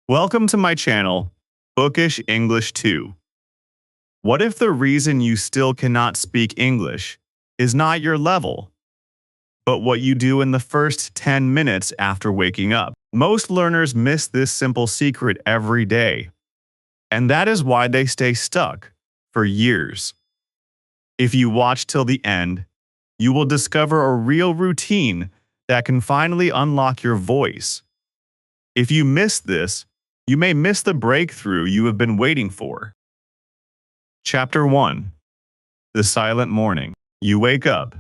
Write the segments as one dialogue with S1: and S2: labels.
S1: Welcome to my channel, Bookish English 2. What if the reason you still cannot speak English is not your level, but what you do in the first 10 minutes after waking up? Most learners miss this simple secret every day, and that is why they stay stuck for years. If you watch till the end, you will discover a real routine that can finally unlock your voice. If you miss this, you may miss the breakthrough you have been waiting for. Chapter 1. The Silent Morning. You wake up,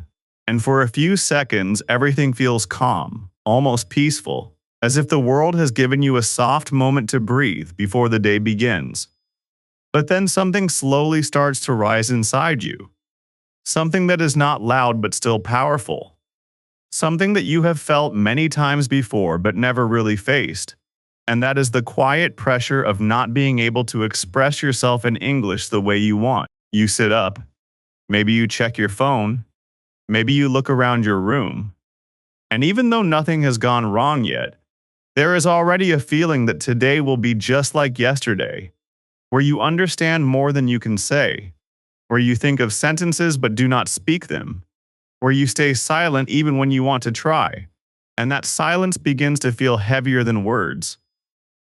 S1: and for a few seconds everything feels calm, almost peaceful, as if the world has given you a soft moment to breathe before the day begins. But then something slowly starts to rise inside you. Something that is not loud but still powerful. Something that you have felt many times before but never really faced. And that is the quiet pressure of not being able to express yourself in English the way you want. You sit up, maybe you check your phone, maybe you look around your room. And even though nothing has gone wrong yet, there is already a feeling that today will be just like yesterday, where you understand more than you can say, where you think of sentences but do not speak them, where you stay silent even when you want to try, and that silence begins to feel heavier than words.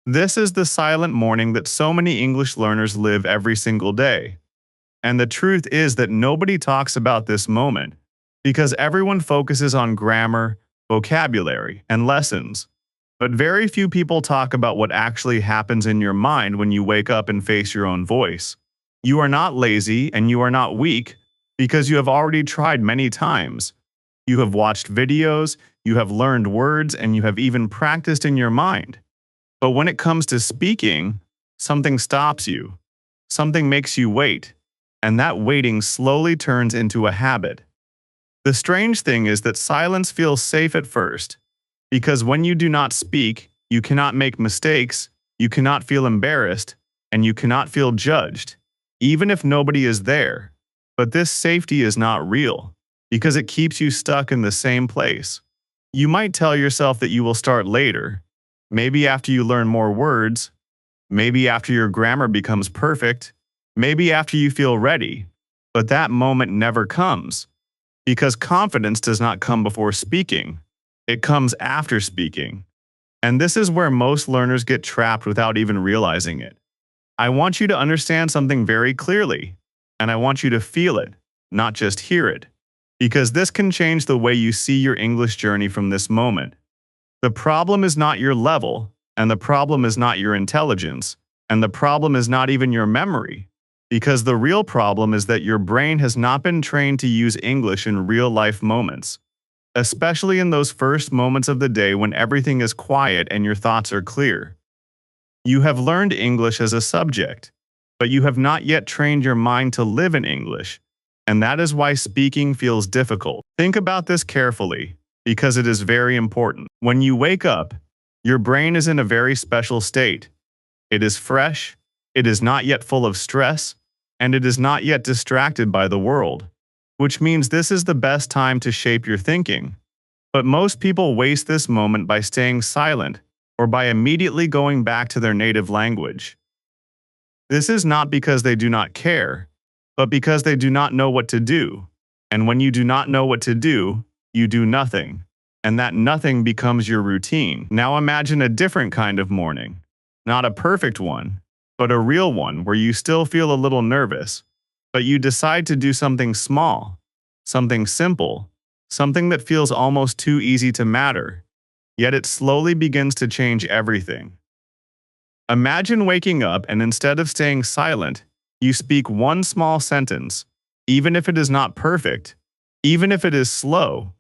S1: This is the silent morning that so many English learners live every single day. And the truth is that nobody talks about this moment because everyone focuses on grammar, vocabulary, and lessons. But very few people talk about what actually happens in your mind when you wake up and face your own voice. You are not lazy and you are not weak because you have already tried many times. You have watched videos, you have learned words, and you have even practiced in your mind. But when it comes to speaking, something stops you. Something makes you wait, and that waiting slowly turns into a habit. The strange thing is that silence feels safe at first, because when you do not speak, you cannot make mistakes, you cannot feel embarrassed, and you cannot feel judged, even if nobody is there. But this safety is not real, because it keeps you stuck in the same place. You might tell yourself that you will start later, maybe after you learn more words, maybe after your grammar becomes perfect, maybe after you feel ready, but that moment never comes, because confidence does not come before speaking. It comes after speaking. And this is where most learners get trapped without even realizing it. I want you to understand something very clearly, and I want you to feel it, not just hear it, because this can change the way you see your English journey from this moment. The problem is not your level, and the problem is not your intelligence, and the problem is not even your memory, because the real problem is that your brain has not been trained to use English in real-life moments, especially in those first moments of the day when everything is quiet and your thoughts are clear. You have learned English as a subject, but you have not yet trained your mind to live in English, and that is why speaking feels difficult. Think about this carefully, because it is very important. When you wake up, your brain is in a very special state. It is fresh, it is not yet full of stress, and it is not yet distracted by the world, which means this is the best time to shape your thinking. But most people waste this moment by staying silent or by immediately going back to their native language. This is not because they do not care, but because they do not know what to do. And when you do not know what to do, you do nothing, and that nothing becomes your routine. Now imagine a different kind of morning. Not a perfect one, but a real one where you still feel a little nervous, but you decide to do something small, something simple, something that feels almost too easy to matter, yet it slowly begins to change everything. Imagine waking up and instead of staying silent, you speak one small sentence, even if it is not perfect, even if it is slow,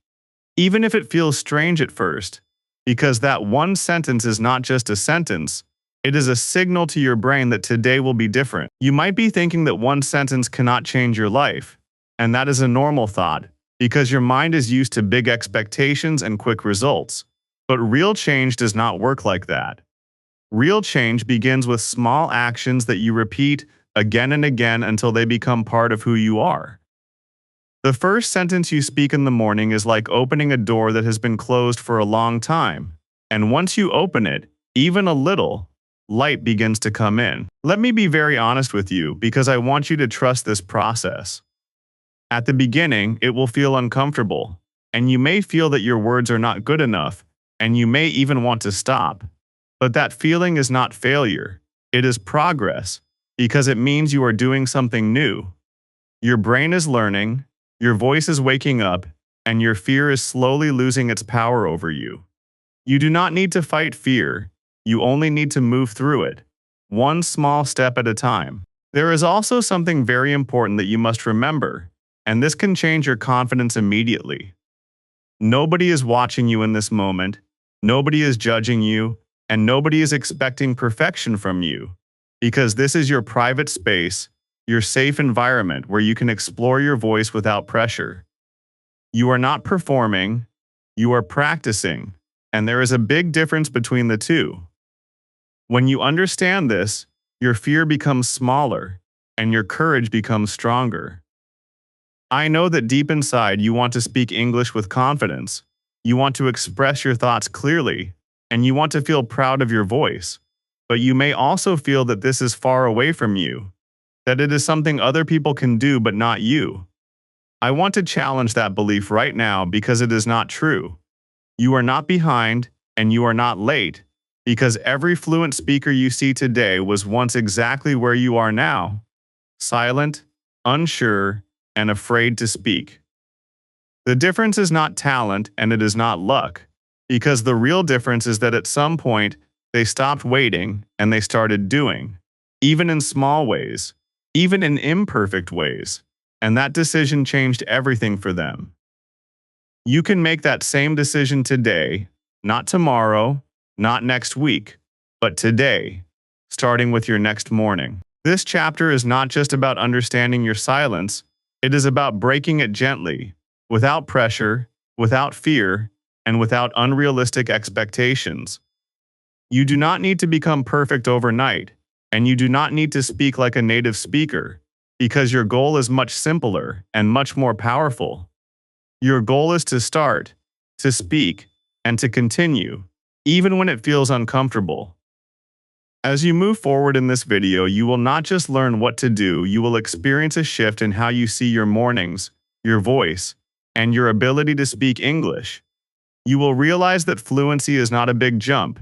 S1: even if it feels strange at first, because that one sentence is not just a sentence, it is a signal to your brain that today will be different. You might be thinking that one sentence cannot change your life, and that is a normal thought, because your mind is used to big expectations and quick results. But real change does not work like that. Real change begins with small actions that you repeat again and again until they become part of who you are. The first sentence you speak in the morning is like opening a door that has been closed for a long time, and once you open it, even a little, light begins to come in. Let me be very honest with you because I want you to trust this process. At the beginning, it will feel uncomfortable, and you may feel that your words are not good enough, and you may even want to stop. But that feeling is not failure. It is progress, because it means you are doing something new. Your brain is learning, your voice is waking up, and your fear is slowly losing its power over you. You do not need to fight fear. You only need to move through it, one small step at a time. There is also something very important that you must remember, and this can change your confidence immediately. Nobody is watching you in this moment, nobody is judging you, and nobody is expecting perfection from you, because this is your private space, your safe environment where you can explore your voice without pressure. You are not performing, you are practicing, and there is a big difference between the two. When you understand this, your fear becomes smaller, and your courage becomes stronger. I know that deep inside you want to speak English with confidence, you want to express your thoughts clearly, and you want to feel proud of your voice. But you may also feel that this is far away from you, that it is something other people can do but not you. I want to challenge that belief right now because it is not true. You are not behind, and you are not late, because every fluent speaker you see today was once exactly where you are now, silent, unsure, and afraid to speak. The difference is not talent and it is not luck, because the real difference is that at some point, they stopped waiting and they started doing, even in small ways, even in imperfect ways, and that decision changed everything for them. You can make that same decision today, not tomorrow, not next week, but today, starting with your next morning. This chapter is not just about understanding your silence, it is about breaking it gently, without pressure, without fear, and without unrealistic expectations. You do not need to become perfect overnight, and you do not need to speak like a native speaker, because your goal is much simpler and much more powerful. Your goal is to start, to speak, and to continue, even when it feels uncomfortable. As you move forward in this video, you will not just learn what to do, you will experience a shift in how you see your mornings, your voice, and your ability to speak English. You will realize that fluency is not a big jump.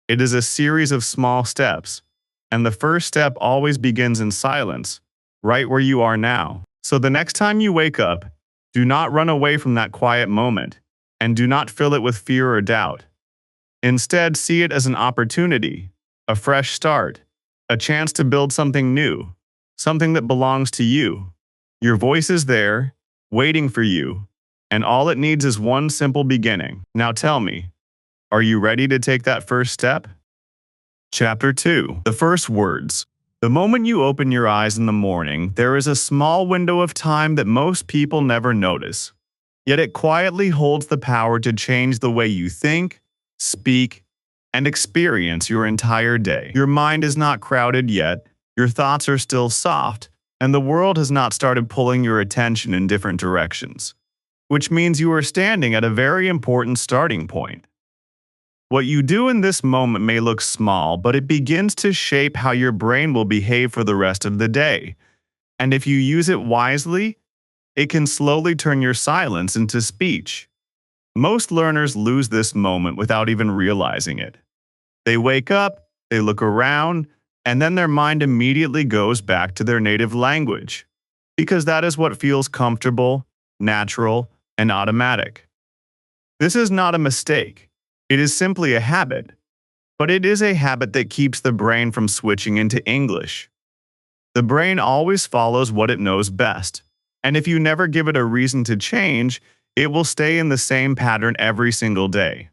S1: It is a series of small steps, and the first step always begins in silence, right where you are now. So the next time you wake up, do not run away from that quiet moment, and do not fill it with fear or doubt. Instead, see it as an opportunity, a fresh start, a chance to build something new, something that belongs to you. Your voice is there, waiting for you, and all it needs is one simple beginning. Now tell me, are you ready to take that first step? Chapter 2. The first words. The moment you open your eyes in the morning, there is a small window of time that most people never notice. Yet it quietly holds the power to change the way you think, speak, and experience your entire day. Your mind is not crowded yet, your thoughts are still soft, and the world has not started pulling your attention in different directions. Which means you are standing at a very important starting point. What you do in this moment may look small, but it begins to shape how your brain will behave for the rest of the day. And if you use it wisely, it can slowly turn your silence into speech. Most learners lose this moment without even realizing it. They wake up, they look around, and then their mind immediately goes back to their native language, because that is what feels comfortable, natural, and automatic. This is not a mistake. It is simply a habit, but it is a habit that keeps the brain from switching into English. The brain always follows what it knows best, and if you never give it a reason to change, it will stay in the same pattern every single day.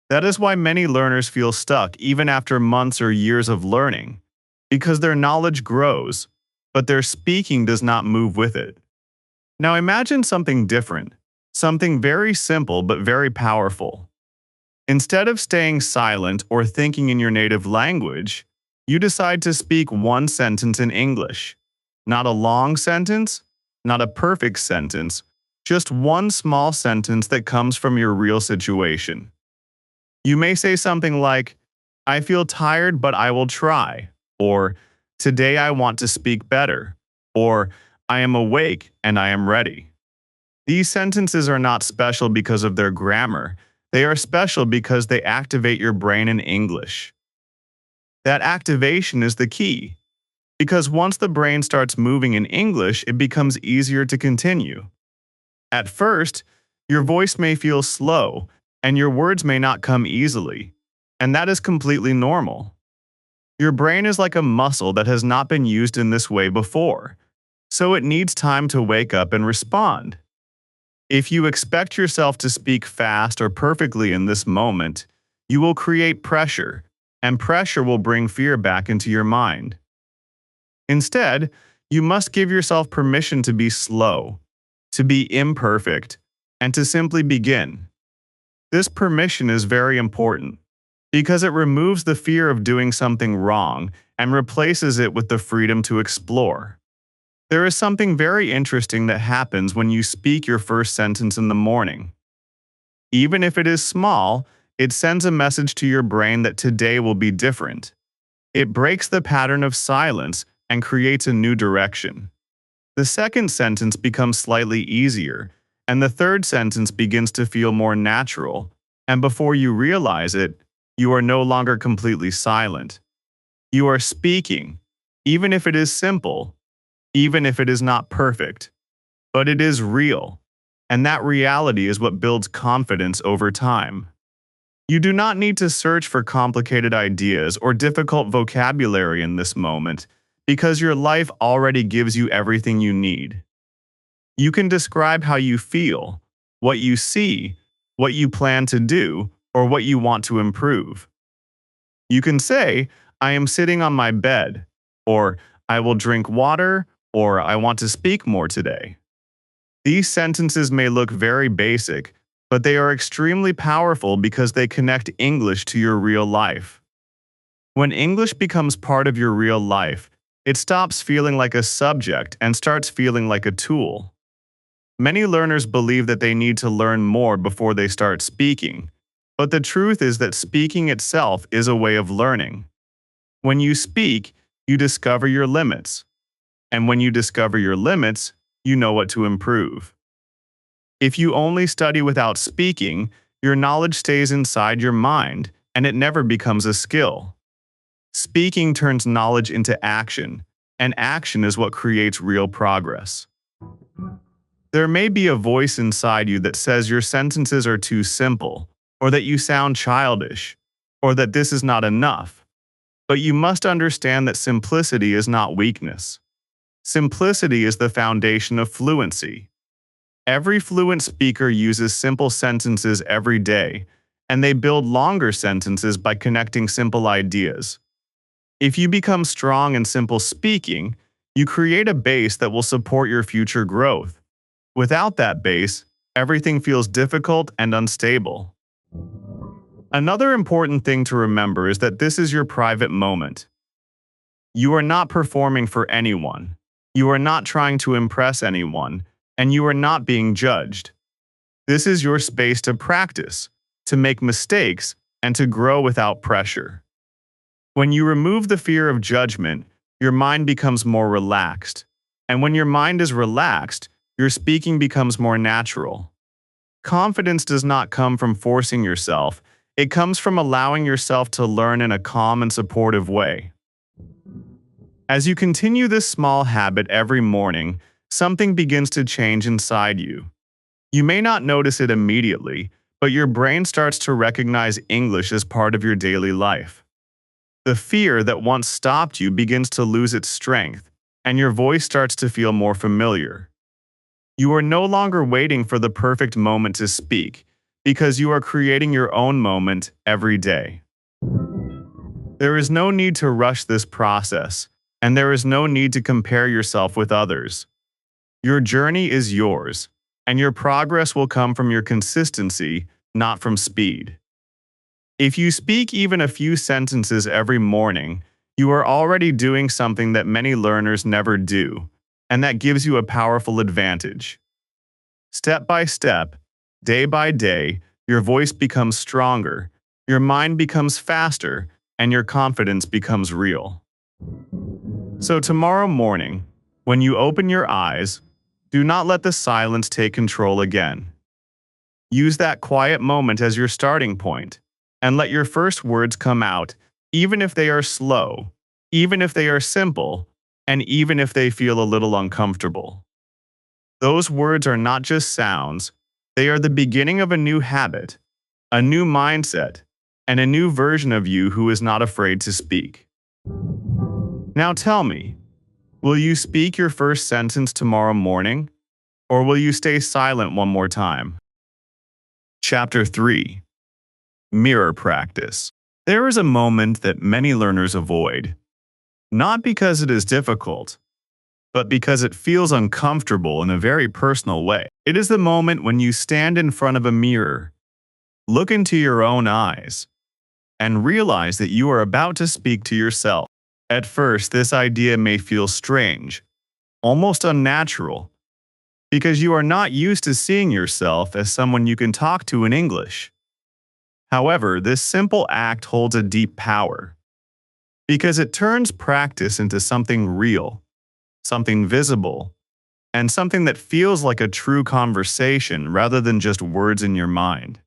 S1: That is why many learners feel stuck even after months or years of learning, because their knowledge grows, but their speaking does not move with it. Now imagine something different, something very simple but very powerful. Instead of staying silent or thinking in your native language, you decide to speak one sentence in English. Not a long sentence, not a perfect sentence, just one small sentence that comes from your real situation. You may say something like, I feel tired, but I will try. Or, today I want to speak better. Or, I am awake and I am ready. These sentences are not special because of their grammar. They are special because they activate your brain in English. That activation is the key, because once the brain starts moving in English, it becomes easier to continue. At first, your voice may feel slow, and your words may not come easily, and that is completely normal. Your brain is like a muscle that has not been used in this way before, so it needs time to wake up and respond. If you expect yourself to speak fast or perfectly in this moment, you will create pressure, and pressure will bring fear back into your mind. Instead, you must give yourself permission to be slow, to be imperfect, and to simply begin. This permission is very important because it removes the fear of doing something wrong and replaces it with the freedom to explore. There is something very interesting that happens when you speak your first sentence in the morning. Even if it is small, it sends a message to your brain that today will be different. It breaks the pattern of silence and creates a new direction. The second sentence becomes slightly easier, and the third sentence begins to feel more natural, and before you realize it, you are no longer completely silent. You are speaking, even if it is simple, even if it is not perfect, but it is real, and that reality is what builds confidence over time. You do not need to search for complicated ideas or difficult vocabulary in this moment, because your life already gives you everything you need. You can describe how you feel, what you see, what you plan to do, or what you want to improve. You can say, I am sitting on my bed, or I will drink water, or I want to speak more today. These sentences may look very basic, but they are extremely powerful because they connect English to your real life. When English becomes part of your real life, it stops feeling like a subject and starts feeling like a tool. Many learners believe that they need to learn more before they start speaking, but the truth is that speaking itself is a way of learning. When you speak, you discover your limits. And when you discover your limits, you know what to improve. If you only study without speaking, your knowledge stays inside your mind, and it never becomes a skill. Speaking turns knowledge into action, and action is what creates real progress. There may be a voice inside you that says your sentences are too simple, or that you sound childish, or that this is not enough. But you must understand that simplicity is not weakness. Simplicity is the foundation of fluency. Every fluent speaker uses simple sentences every day, and they build longer sentences by connecting simple ideas. If you become strong in simple speaking, you create a base that will support your future growth. Without that base, everything feels difficult and unstable. Another important thing to remember is that this is your private moment. You are not performing for anyone. You are not trying to impress anyone, and you are not being judged. This is your space to practice, to make mistakes, and to grow without pressure. When you remove the fear of judgment, your mind becomes more relaxed. And when your mind is relaxed, your speaking becomes more natural. Confidence does not come from forcing yourself. It comes from allowing yourself to learn in a calm and supportive way. As you continue this small habit every morning, something begins to change inside you. You may not notice it immediately, but your brain starts to recognize English as part of your daily life. The fear that once stopped you begins to lose its strength, and your voice starts to feel more familiar. You are no longer waiting for the perfect moment to speak, because you are creating your own moment every day. There is no need to rush this process, and there is no need to compare yourself with others. Your journey is yours, and your progress will come from your consistency, not from speed. If you speak even a few sentences every morning, you are already doing something that many learners never do, and that gives you a powerful advantage. Step by step, day by day, your voice becomes stronger, your mind becomes faster, and your confidence becomes real. So tomorrow morning, when you open your eyes, do not let the silence take control again. Use that quiet moment as your starting point, and let your first words come out, even if they are slow, even if they are simple, and even if they feel a little uncomfortable. Those words are not just sounds, they are the beginning of a new habit, a new mindset, and a new version of you who is not afraid to speak. Now tell me, will you speak your first sentence tomorrow morning, or will you stay silent one more time? Chapter 3: Mirror Practice. There is a moment that many learners avoid, not because it is difficult, but because it feels uncomfortable in a very personal way. It is the moment when you stand in front of a mirror, look into your own eyes, and realize that you are about to speak to yourself. At first, this idea may feel strange, almost unnatural, because you are not used to seeing yourself as someone you can talk to in English. However, this simple act holds a deep power, because it turns practice into something real, something visible, and something that feels like a true conversation rather than just words in your mind.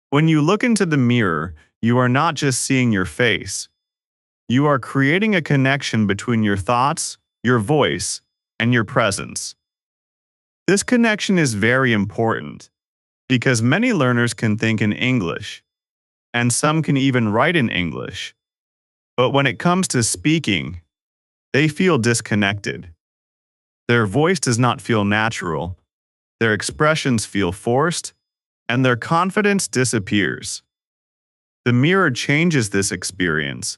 S1: When you look into the mirror, you are not just seeing your face. You are creating a connection between your thoughts, your voice, and your presence. This connection is very important because many learners can think in English, and some can even write in English. But when it comes to speaking, they feel disconnected. Their voice does not feel natural, their expressions feel forced, and their confidence disappears. The mirror changes this experience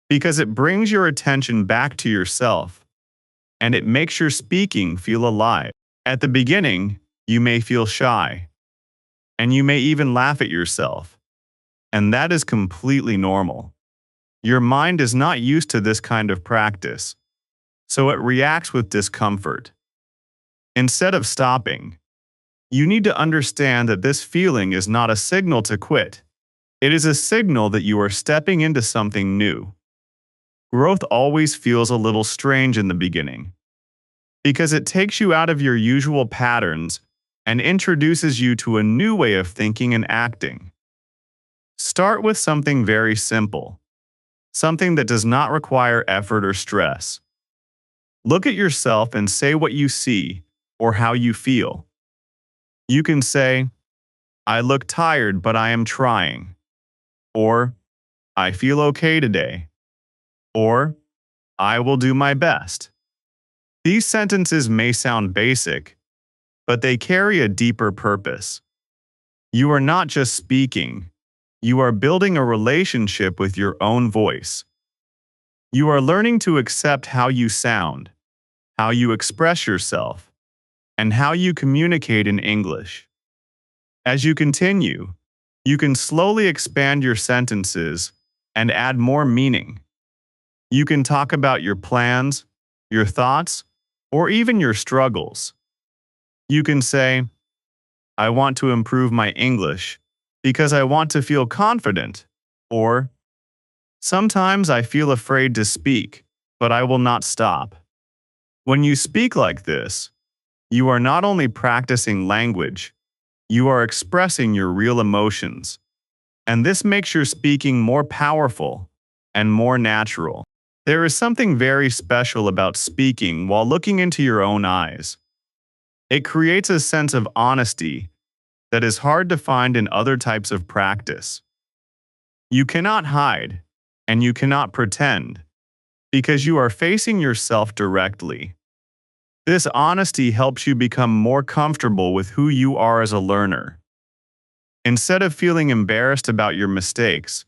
S1: because it brings your attention back to yourself, and it makes your speaking feel alive. At the beginning, you may feel shy, and you may even laugh at yourself, and that is completely normal. Your mind is not used to this kind of practice, so it reacts with discomfort. Instead of stopping, you need to understand that this feeling is not a signal to quit. It is a signal that you are stepping into something new. Growth always feels a little strange in the beginning, because it takes you out of your usual patterns and introduces you to a new way of thinking and acting. Start with something very simple, something that does not require effort or stress. Look at yourself and say what you see or how you feel. You can say, "I look tired, but I am trying," or "I feel okay today," or "I will do my best." These sentences may sound basic, but they carry a deeper purpose. You are not just speaking, you are building a relationship with your own voice. You are learning to accept how you sound, how you express yourself, and how you communicate in English. As you continue, you can slowly expand your sentences and add more meaning. You can talk about your plans, your thoughts, or even your struggles. You can say, "I want to improve my English because I want to feel confident," or "Sometimes I feel afraid to speak, but I will not stop." When you speak like this, you are not only practicing language, you are expressing your real emotions. And this makes your speaking more powerful and more natural. There is something very special about speaking while looking into your own eyes. It creates a sense of honesty that is hard to find in other types of practice. You cannot hide, and you cannot pretend, because you are facing yourself directly. This honesty helps you become more comfortable with who you are as a learner. Instead of feeling embarrassed about your mistakes,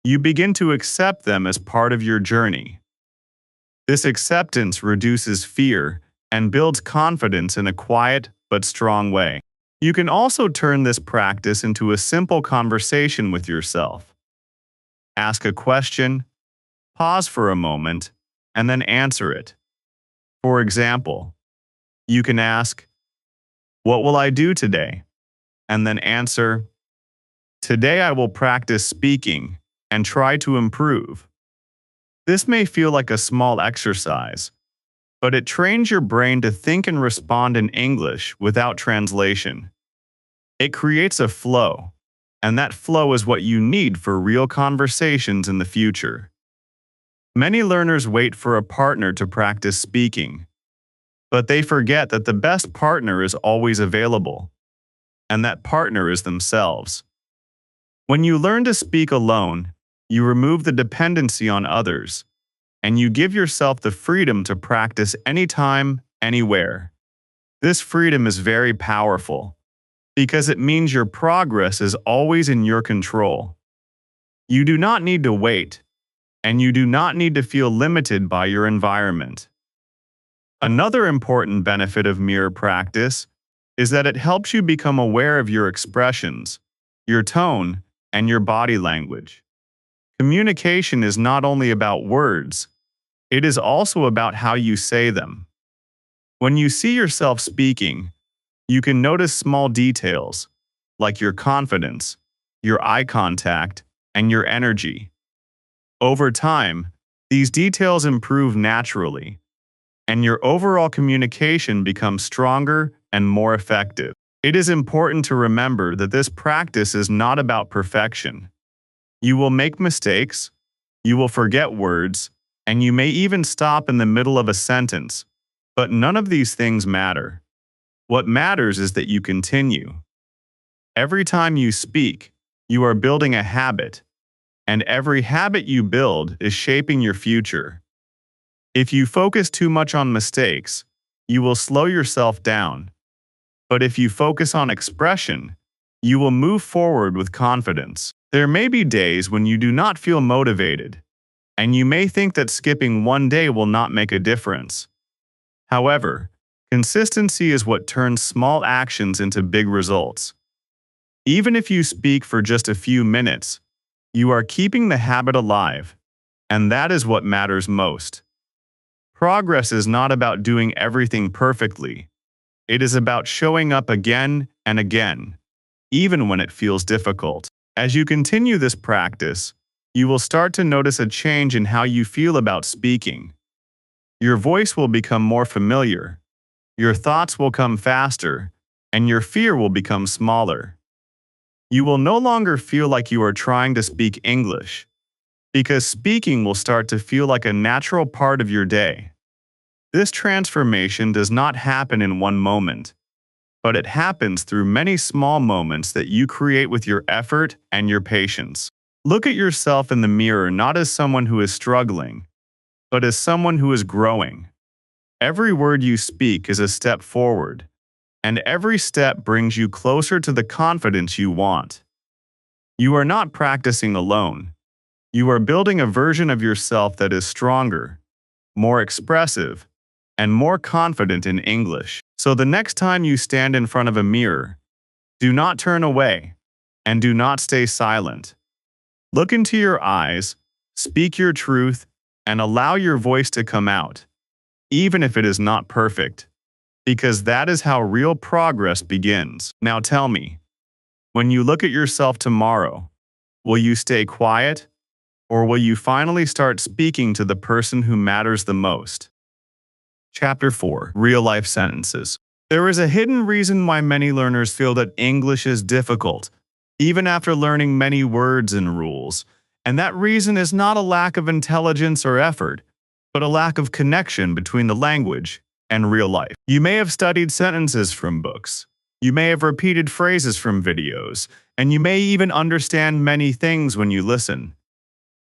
S1: you begin to accept them as part of your journey. This acceptance reduces fear and builds confidence in a quiet but strong way. You can also turn this practice into a simple conversation with yourself. Ask a question, pause for a moment, and then answer it. For example, you can ask, "What will I do today?" And then answer, "Today I will practice speaking and try to improve. This may feel like a small exercise, but it trains your brain to think and respond in English without translation. It creates a flow, and that flow is what you need for real conversations in the future. Many learners wait for a partner to practice speaking, but they forget that the best partner is always available, and that partner is themselves. When you learn to speak alone, you remove the dependency on others, and you give yourself the freedom to practice anytime, anywhere. This freedom is very powerful, because it means your progress is always in your control. You do not need to wait, and you do not need to feel limited by your environment. Another important benefit of mirror practice is that it helps you become aware of your expressions, your tone, and your body language. Communication is not only about words, it is also about how you say them. When you see yourself speaking, you can notice small details, like your confidence, your eye contact, and your energy. Over time, these details improve naturally, and your overall communication becomes stronger and more effective. It is important to remember that this practice is not about perfection. You will make mistakes, you will forget words, and you may even stop in the middle of a sentence, but none of these things matter. What matters is that you continue. Every time you speak, you are building a habit, and every habit you build is shaping your future. If you focus too much on mistakes, you will slow yourself down. But if you focus on expression, you will move forward with confidence. There may be days when you do not feel motivated, and you may think that skipping one day will not make a difference. However, consistency is what turns small actions into big results. Even if you speak for just a few minutes, you are keeping the habit alive, and that is what matters most. Progress is not about doing everything perfectly. It is about showing up again and again, even when it feels difficult. As you continue this practice, you will start to notice a change in how you feel about speaking. Your voice will become more familiar, your thoughts will come faster, and your fear will become smaller. You will no longer feel like you are trying to speak English, because speaking will start to feel like a natural part of your day. This transformation does not happen in one moment, but it happens through many small moments that you create with your effort and your patience. Look at yourself in the mirror not as someone who is struggling, but as someone who is growing. Every word you speak is a step forward, and every step brings you closer to the confidence you want. You are not practicing alone. You are building a version of yourself that is stronger, more expressive, and more confident in English. So the next time you stand in front of a mirror, do not turn away, and do not stay silent. Look into your eyes, speak your truth, and allow your voice to come out, even if it is not perfect, because that is how real progress begins. Now tell me, when you look at yourself tomorrow, will you stay quiet, or will you finally start speaking to the person who matters the most? Chapter 4. Real-life sentences. There is a hidden reason why many learners feel that English is difficult, even after learning many words and rules. And that reason is not a lack of intelligence or effort, but a lack of connection between the language and real life. You may have studied sentences from books. You may have repeated phrases from videos, and you may even understand many things when you listen.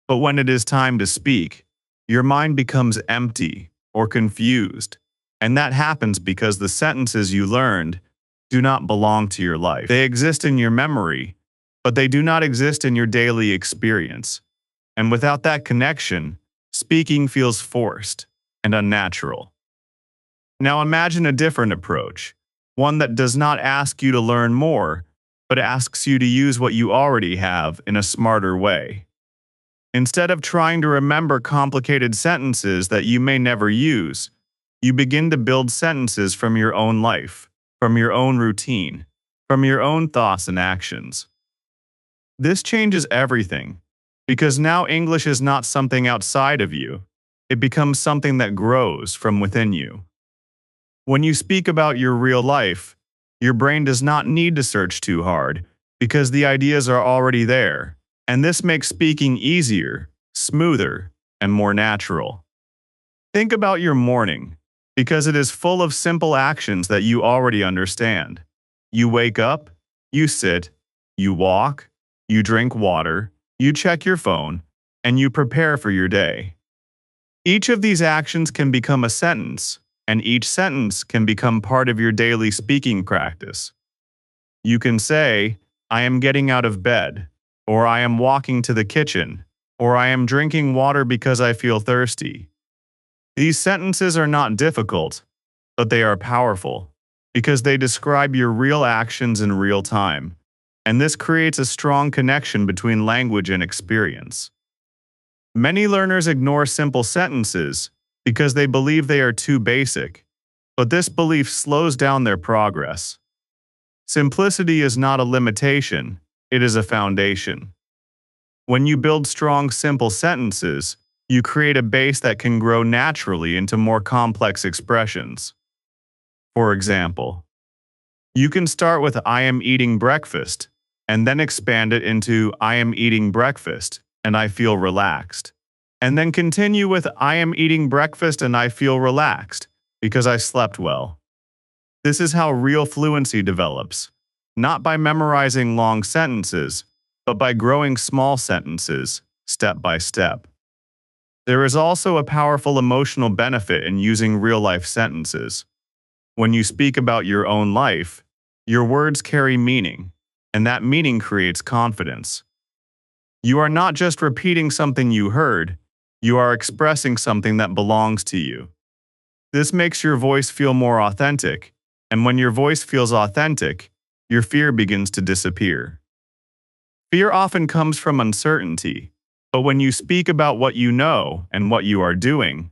S1: But when it is time to speak, your mind becomes empty or confused, and that happens because the sentences you learned do not belong to your life. They exist in your memory, but they do not exist in your daily experience. And without that connection, speaking feels forced and unnatural. Now imagine a different approach, one that does not ask you to learn more, but asks you to use what you already have in a smarter way. Instead of trying to remember complicated sentences that you may never use, you begin to build sentences from your own life, from your own routine, from your own thoughts and actions. This changes everything, because now English is not something outside of you. It becomes something that grows from within you. When you speak about your real life, your brain does not need to search too hard because the ideas are already there, and this makes speaking easier, smoother, and more natural. Think about your morning, because it is full of simple actions that you already understand. You wake up, you sit, you walk, you drink water, you check your phone, and you prepare for your day. Each of these actions can become a sentence, and each sentence can become part of your daily speaking practice. You can say, I am getting out of bed, or I am walking to the kitchen, or I am drinking water because I feel thirsty. These sentences are not difficult, but they are powerful, because they describe your real actions in real time, and this creates a strong connection between language and experience. Many learners ignore simple sentences because they believe they are too basic, but this belief slows down their progress. Simplicity is not a limitation, it is a foundation. When you build strong, simple sentences, you create a base that can grow naturally into more complex expressions. For example, you can start with I am eating breakfast, and then expand it into I am eating breakfast, and I feel relaxed. And then continue with I am eating breakfast and I feel relaxed, because I slept well. This is how real fluency develops, not by memorizing long sentences, but by growing small sentences, step by step. There is also a powerful emotional benefit in using real-life sentences. When you speak about your own life, your words carry meaning, and that meaning creates confidence. You are not just repeating something you heard, you are expressing something that belongs to you. This makes your voice feel more authentic, and when your voice feels authentic, your fear begins to disappear. Fear often comes from uncertainty, but when you speak about what you know and what you are doing,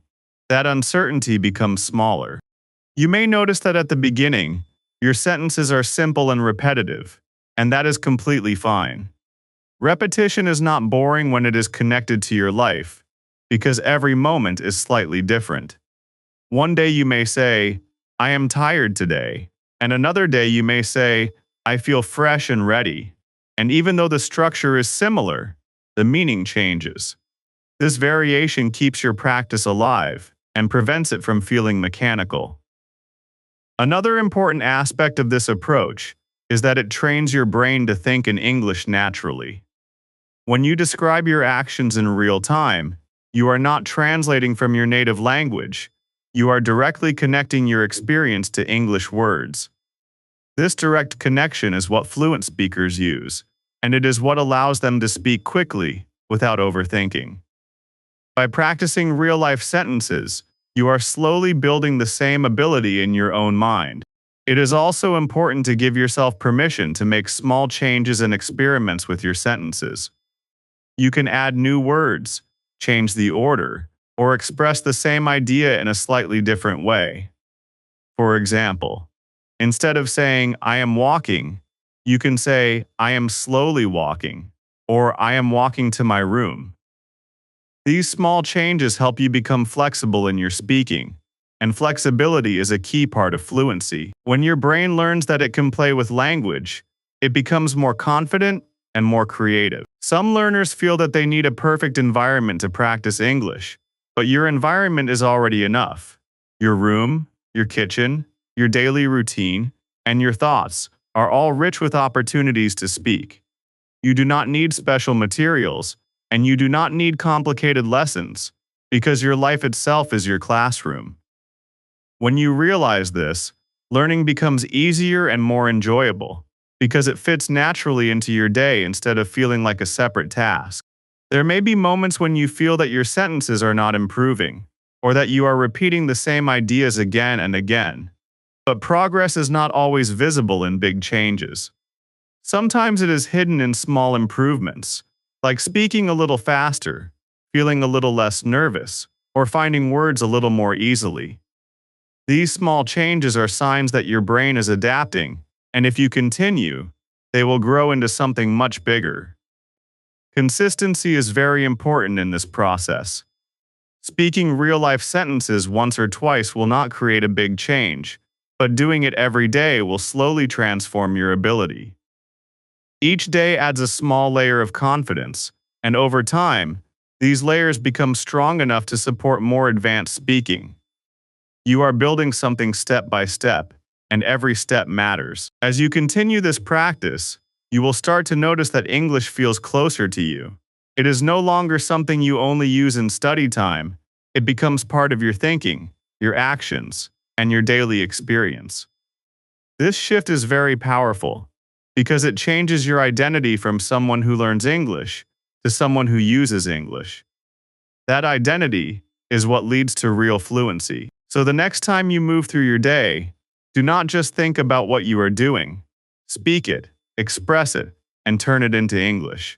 S1: that uncertainty becomes smaller. You may notice that at the beginning, your sentences are simple and repetitive, and that is completely fine. Repetition is not boring when it is connected to your life, because every moment is slightly different. One day you may say, I am tired today, and another day you may say, I feel fresh and ready. And even though the structure is similar, the meaning changes. This variation keeps your practice alive and prevents it from feeling mechanical. Another important aspect of this approach is that it trains your brain to think in English naturally. When you describe your actions in real time, you are not translating from your native language. You are directly connecting your experience to English words. This direct connection is what fluent speakers use, and it is what allows them to speak quickly without overthinking. By practicing real-life sentences, you are slowly building the same ability in your own mind. It is also important to give yourself permission to make small changes and experiments with your sentences. You can add new words, change the order, or express the same idea in a slightly different way. For example, instead of saying, I am walking, you can say, I am slowly walking, or I am walking to my room. These small changes help you become flexible in your speaking, and flexibility is a key part of fluency. When your brain learns that it can play with language, it becomes more confident and more creative. Some learners feel that they need a perfect environment to practice English, but your environment is already enough. Your room, your kitchen, your daily routine, and your thoughts are all rich with opportunities to speak. You do not need special materials, and you do not need complicated lessons, because your life itself is your classroom. When you realize this, learning becomes easier and more enjoyable, because it fits naturally into your day instead of feeling like a separate task. There may be moments when you feel that your sentences are not improving, or that you are repeating the same ideas again and again. But progress is not always visible in big changes. Sometimes it is hidden in small improvements, like speaking a little faster, feeling a little less nervous, or finding words a little more easily. These small changes are signs that your brain is adapting, and if you continue, they will grow into something much bigger. Consistency is very important in this process. Speaking real-life sentences once or twice will not create a big change, but doing it every day will slowly transform your ability. Each day adds a small layer of confidence, and over time, these layers become strong enough to support more advanced speaking. You are building something step by step, and every step matters. As you continue this practice, you will start to notice that English feels closer to you. It is no longer something you only use in study time. It becomes part of your thinking, your actions, and your daily experience. This shift is very powerful because it changes your identity from someone who learns English to someone who uses English. That identity is what leads to real fluency. So the next time you move through your day, do not just think about what you are doing. Speak it, express it, and turn it into English.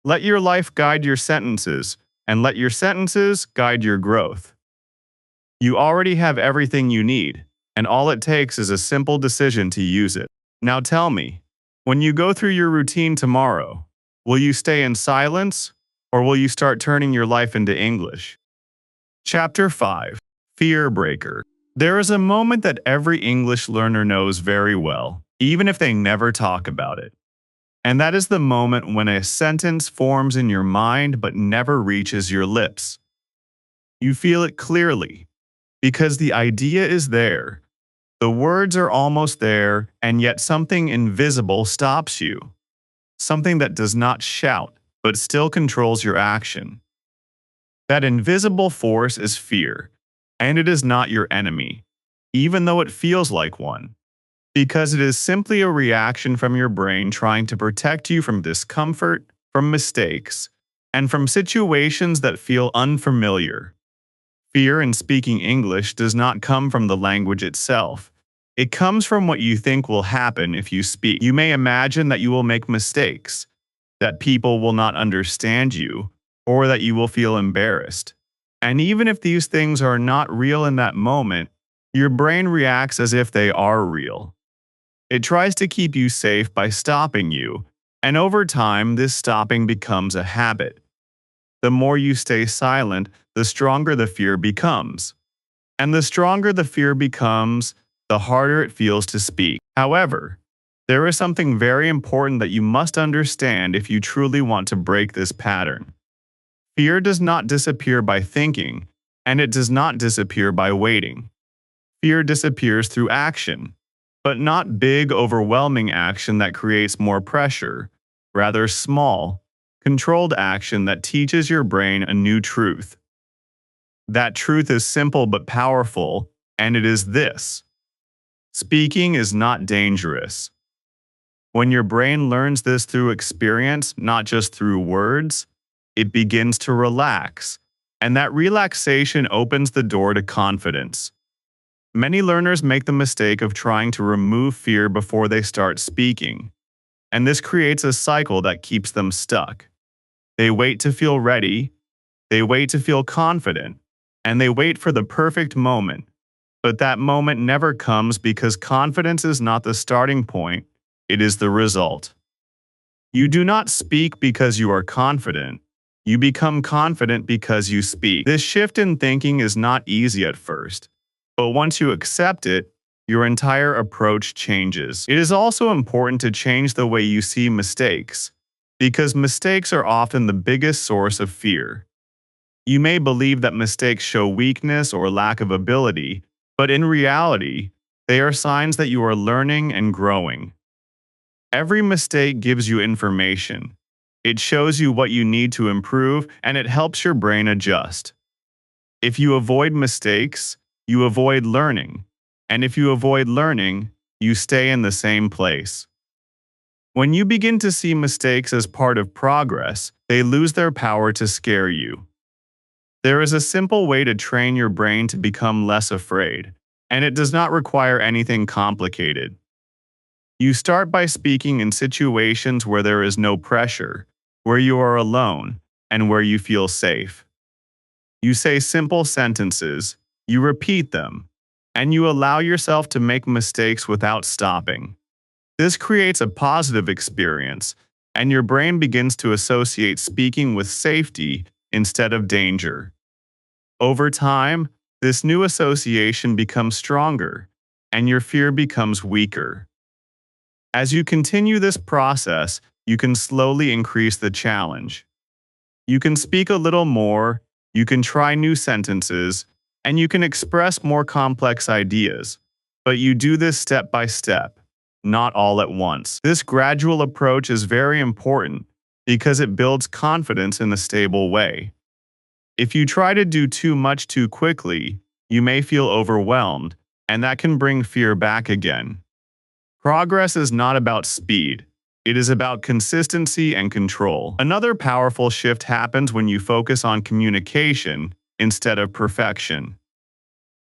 S1: Let your life guide your sentences, and let your sentences guide your growth. You already have everything you need, and all it takes is a simple decision to use it. Now tell me, when you go through your routine tomorrow, will you stay in silence, or will you start turning your life into English? Chapter 5. Fear Breaker. There is a moment that every English learner knows very well, even if they never talk about it. And that is the moment when a sentence forms in your mind but never reaches your lips. You feel it clearly, because the idea is there. The words are almost there, and yet something invisible stops you. Something that does not shout, but still controls your action. That invisible force is fear, and it is not your enemy, even though it feels like one, because it is simply a reaction from your brain trying to protect you from discomfort, from mistakes, and from situations that feel unfamiliar. Fear in speaking English does not come from the language itself. It comes from what you think will happen if you speak. You may imagine that you will make mistakes, that people will not understand you, or that you will feel embarrassed. And even if these things are not real in that moment, your brain reacts as if they are real. It tries to keep you safe by stopping you, and over time, this stopping becomes a habit. The more you stay silent, the stronger the fear becomes. And the stronger the fear becomes, the harder it feels to speak. However, there is something very important that you must understand if you truly want to break this pattern. Fear does not disappear by thinking, and it does not disappear by waiting. Fear disappears through action, but not big, overwhelming action that creates more pressure, rather small, controlled action that teaches your brain a new truth. That truth is simple but powerful, and it is this: speaking is not dangerous. When your brain learns this through experience, not just through words, it begins to relax, and that relaxation opens the door to confidence. Many learners make the mistake of trying to remove fear before they start speaking, and this creates a cycle that keeps them stuck. They wait to feel ready, they wait to feel confident, and they wait for the perfect moment. But that moment never comes because confidence is not the starting point, it is the result. You do not speak because you are confident. You become confident because you speak. This shift in thinking is not easy at first, but once you accept it, your entire approach changes. It is also important to change the way you see mistakes, because mistakes are often the biggest source of fear. You may believe that mistakes show weakness or lack of ability, but in reality, they are signs that you are learning and growing. Every mistake gives you information. It shows you what you need to improve, and it helps your brain adjust. If you avoid mistakes, you avoid learning. And if you avoid learning, you stay in the same place. When you begin to see mistakes as part of progress, they lose their power to scare you. There is a simple way to train your brain to become less afraid, and it does not require anything complicated. You start by speaking in situations where there is no pressure, where you are alone, and where you feel safe. You say simple sentences, you repeat them, and you allow yourself to make mistakes without stopping. This creates a positive experience, and your brain begins to associate speaking with safety instead of danger. Over time, this new association becomes stronger, and your fear becomes weaker. As you continue this process, you can slowly increase the challenge. You can speak a little more, you can try new sentences, and you can express more complex ideas. But you do this step by step, not all at once. This gradual approach is very important because it builds confidence in a stable way. If you try to do too much too quickly, you may feel overwhelmed, and that can bring fear back again. Progress is not about speed. It is about consistency and control. Another powerful shift happens when you focus on communication instead of perfection.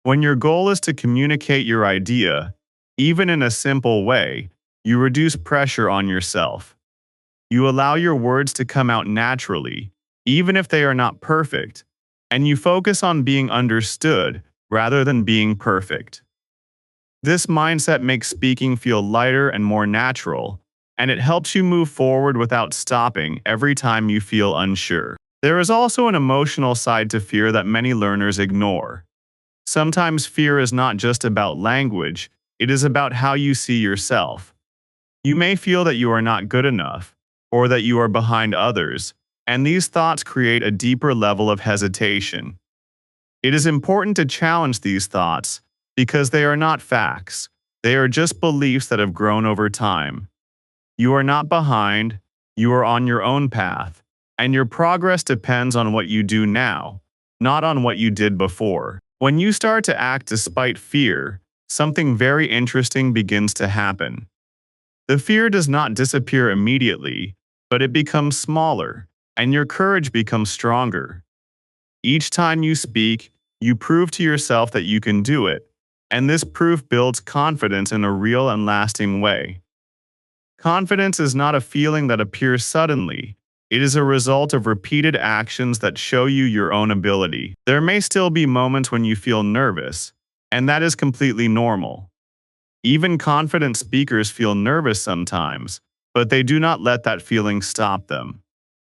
S1: When your goal is to communicate your idea, even in a simple way, you reduce pressure on yourself. You allow your words to come out naturally, even if they are not perfect, and you focus on being understood rather than being perfect. This mindset makes speaking feel lighter and more natural, and it helps you move forward without stopping every time you feel unsure. There is also an emotional side to fear that many learners ignore. Sometimes fear is not just about language, it is about how you see yourself. You may feel that you are not good enough, or that you are behind others, and these thoughts create a deeper level of hesitation. It is important to challenge these thoughts because they are not facts. They are just beliefs that have grown over time. You are not behind, you are on your own path, and your progress depends on what you do now, not on what you did before. When you start to act despite fear, something very interesting begins to happen. The fear does not disappear immediately, but it becomes smaller, and your courage becomes stronger. Each time you speak, you prove to yourself that you can do it, and this proof builds confidence in a real and lasting way. Confidence is not a feeling that appears suddenly. It is a result of repeated actions that show you your own ability. There may still be moments when you feel nervous, and that is completely normal. Even confident speakers feel nervous sometimes, but they do not let that feeling stop them.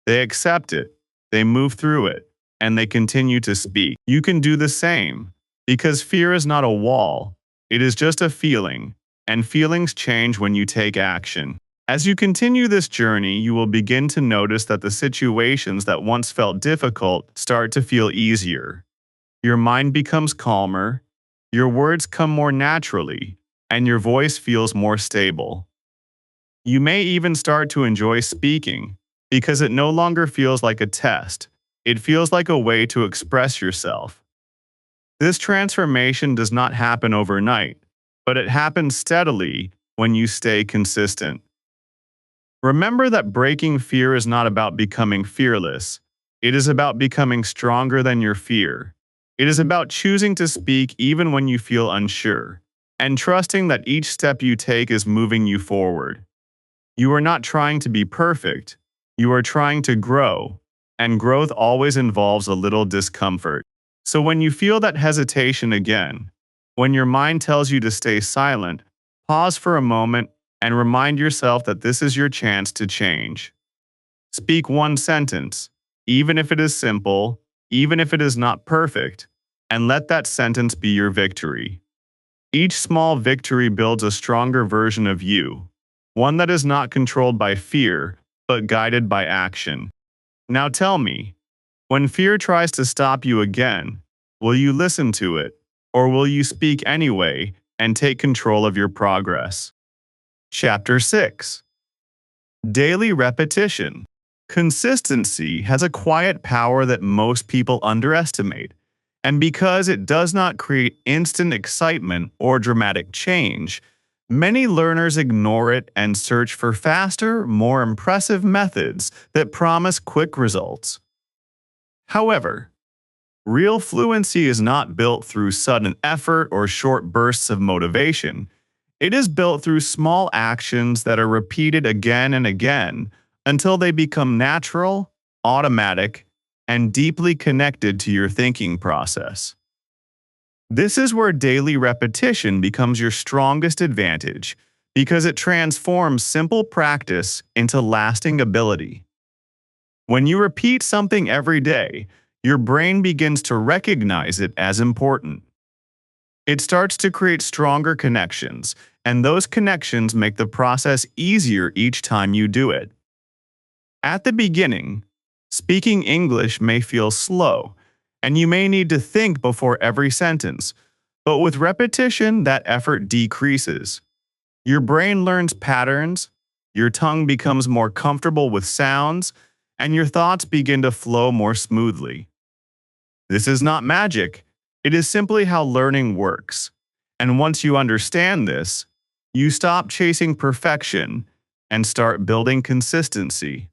S1: They accept it, they move through it, and they continue to speak. You can do the same, because fear is not a wall, it is just a feeling, and feelings change when you take action. As you continue this journey, you will begin to notice that the situations that once felt difficult start to feel easier. Your mind becomes calmer, your words come more naturally, and your voice feels more stable. You may even start to enjoy speaking, because it no longer feels like a test, it feels like a way to express yourself. This transformation does not happen overnight, but it happens steadily when you stay consistent. Remember that breaking fear is not about becoming fearless. It is about becoming stronger than your fear. It is about choosing to speak even when you feel unsure, and trusting that each step you take is moving you forward. You are not trying to be perfect. You are trying to grow, and growth always involves a little discomfort. So when you feel that hesitation again, when your mind tells you to stay silent, pause for a moment and remind yourself that this is your chance to change. Speak one sentence, even if it is simple, even if it is not perfect, and let that sentence be your victory. Each small victory builds a stronger version of you, one that is not controlled by fear, but guided by action. Now tell me, when fear tries to stop you again, will you listen to it, or will you speak anyway and take control of your progress? Chapter 6. Daily repetition. Consistency has a quiet power that most people underestimate, and because it does not create instant excitement or dramatic change, many learners ignore it and search for faster, more impressive methods that promise quick results. However, real fluency is not built through sudden effort or short bursts of motivation. It is built through small actions that are repeated again and again until they become natural, automatic, and deeply connected to your thinking process. This is where daily repetition becomes your strongest advantage, because it transforms simple practice into lasting ability. When you repeat something every day, your brain begins to recognize it as important. It starts to create stronger connections, and those connections make the process easier each time you do it. At the beginning, speaking English may feel slow, and you may need to think before every sentence, but with repetition, that effort decreases. Your brain learns patterns, your tongue becomes more comfortable with sounds, and your thoughts begin to flow more smoothly. This is not magic, it is simply how learning works. And once you understand this, you stop chasing perfection and start building consistency.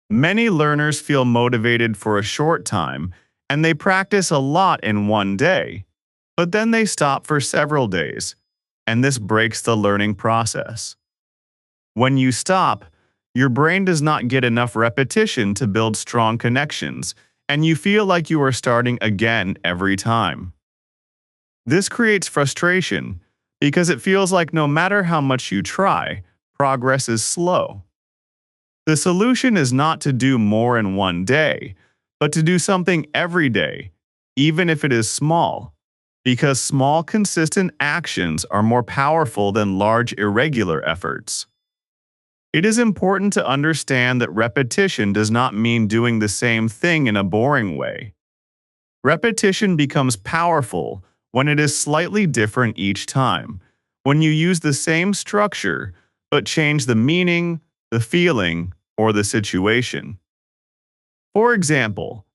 S1: Many learners feel motivated for a short time and they practice a lot in one day, but then they stop for several days, and this breaks the learning process. When you stop, your brain does not get enough repetition to build strong connections, and you feel like you are starting again every time. This creates frustration because it feels like no matter how much you try, progress is slow. The solution is not to do more in one day, but to do something every day, even if it is small, because small, consistent actions are more powerful than large, irregular efforts. It is important to understand that repetition does not mean doing the same thing in a boring way. Repetition becomes powerful when it is slightly different each time, when you use the same structure but change the meaning, the feeling, or the situation. For example,